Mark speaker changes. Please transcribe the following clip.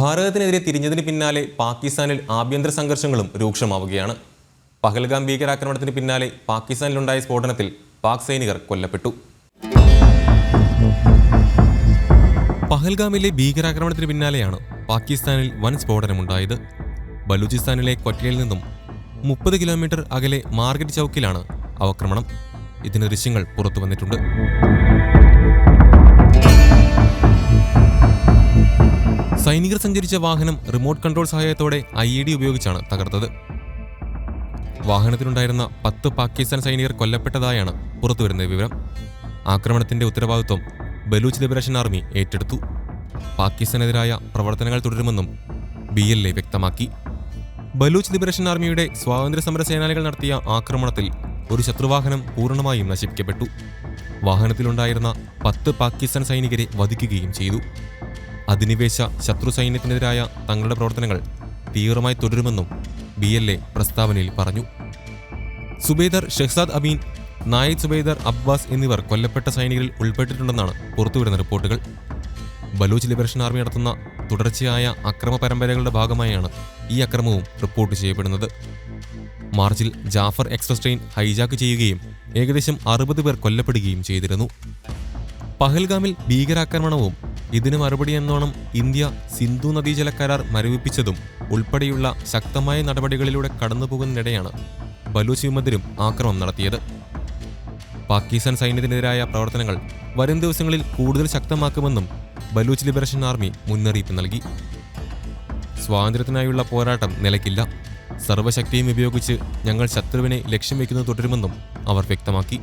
Speaker 1: ഭാരതത്തിനെതിരെ തിരിഞ്ഞതിന് പിന്നാലെ പാകിസ്ഥാനിൽ ആഭ്യന്തര സംഘർഷങ്ങളും രൂക്ഷമാവുകയാണ്. പഹൽഗാം ഭീകരാക്രമണത്തിന് പിന്നാലെ പാകിസ്ഥാനിലുണ്ടായ സ്ഫോടനത്തിൽ പാക് സൈനികർ കൊല്ലപ്പെട്ടു. പഹൽഗാമിലെ ഭീകരാക്രമണത്തിന് പിന്നാലെയാണ് പാകിസ്ഥാനിൽ വൻ സ്ഫോടനമുണ്ടായത്. ബലൂചിസ്ഥാനിലെ ക്വറ്റയിൽ നിന്നും 30 കിലോമീറ്റർ അകലെ മാർക്കറ്റ് ചൗക്കിലാണ് ആക്രമണം. ഇതിന് ദൃശ്യങ്ങൾ പുറത്തു വന്നിട്ടുണ്ട്. സൈനികർ സഞ്ചരിച്ച വാഹനം റിമോട്ട് കൺട്രോൾ സഹായത്തോടെ IED ഉപയോഗിച്ചാണ് തകർത്തത്. വാഹനത്തിലുണ്ടായിരുന്ന 10 പാകിസ്ഥാൻ സൈനികർ കൊല്ലപ്പെട്ടതായാണ് പുറത്തുവരുന്ന വിവരം. ആക്രമണത്തിന്റെ ഉത്തരവാദിത്വം ബലൂച്ച് ലിബറേഷൻ ആർമി ഏറ്റെടുത്തു. പാകിസ്ഥാനെതിരായ പ്രവർത്തനങ്ങൾ തുടരുമെന്നും BLA വ്യക്തമാക്കി. ബലൂച്ച് ലിബറേഷൻ ആർമിയുടെ സ്വാതന്ത്ര്യ സമര സേനാനികൾ നടത്തിയ ആക്രമണത്തിൽ ഒരു ശത്രുവാഹനം പൂർണ്ണമായും നശിപ്പിക്കപ്പെട്ടു. വാഹനത്തിലുണ്ടായിരുന്ന 10 പാകിസ്ഥാൻ സൈനികരെ വധിക്കുകയും ചെയ്തു. അധിനിവേശ ശത്രു സൈന്യത്തിനെതിരായ തങ്ങളുടെ പ്രവർത്തനങ്ങൾ തീവ്രമായി തുടരുമെന്നും BLA പ്രസ്താവനയിൽ പറഞ്ഞു. സുബേദർ ഷെഹ്സാദ് അമീൻ, നായിദ് സുബേദർ അബ്ബാസ് എന്നിവർ കൊല്ലപ്പെട്ട സൈനികരിൽ ഉൾപ്പെട്ടിട്ടുണ്ടെന്നാണ് പുറത്തുവരുന്ന റിപ്പോർട്ടുകൾ. ബലൂച്ച് ലിബറേഷൻ ആർമി നടത്തുന്ന തുടർച്ചയായ അക്രമ പരമ്പരകളുടെ ഭാഗമായാണ് ഈ അക്രമവും റിപ്പോർട്ട് ചെയ്യപ്പെടുന്നത്. മാർച്ചിൽ ജാഫർ എക്സ്പ്രസ് ട്രെയിൻ ഹൈജാക്ക് ചെയ്യുകയും ഏകദേശം 60 പേർ കൊല്ലപ്പെടുകയും ചെയ്തിരുന്നു. പഹൽഗാമിൽ ഭീകരാക്രമണവും ഇതിന് മറുപടി എന്നോണം ഇന്ത്യ സിന്ധു നദീജല കരാർ മരവിപ്പിച്ചതും ഉൾപ്പെടെയുള്ള ശക്തമായ നടപടികളിലൂടെ കടന്നുപോകുന്നതിനിടെയാണ് ബലൂച്ച് വിമതരും ആക്രമണം നടത്തിയത്. പാകിസ്ഥാൻ സൈന്യത്തിനെതിരായ പ്രവർത്തനങ്ങൾ വരും ദിവസങ്ങളിൽ കൂടുതൽ ശക്തമാക്കുമെന്നും ബലൂച്ച് ലിബറേഷൻ ആർമി മുന്നറിയിപ്പ് നൽകി. സ്വാതന്ത്ര്യത്തിനായുള്ള പോരാട്ടം നിലയ്ക്കില്ല. സർവ്വശക്തിയും ഉപയോഗിച്ച് ഞങ്ങൾ ശത്രുവിനെ ലക്ഷ്യം വയ്ക്കുന്നത് തുടരുമെന്നും അവർ വ്യക്തമാക്കി.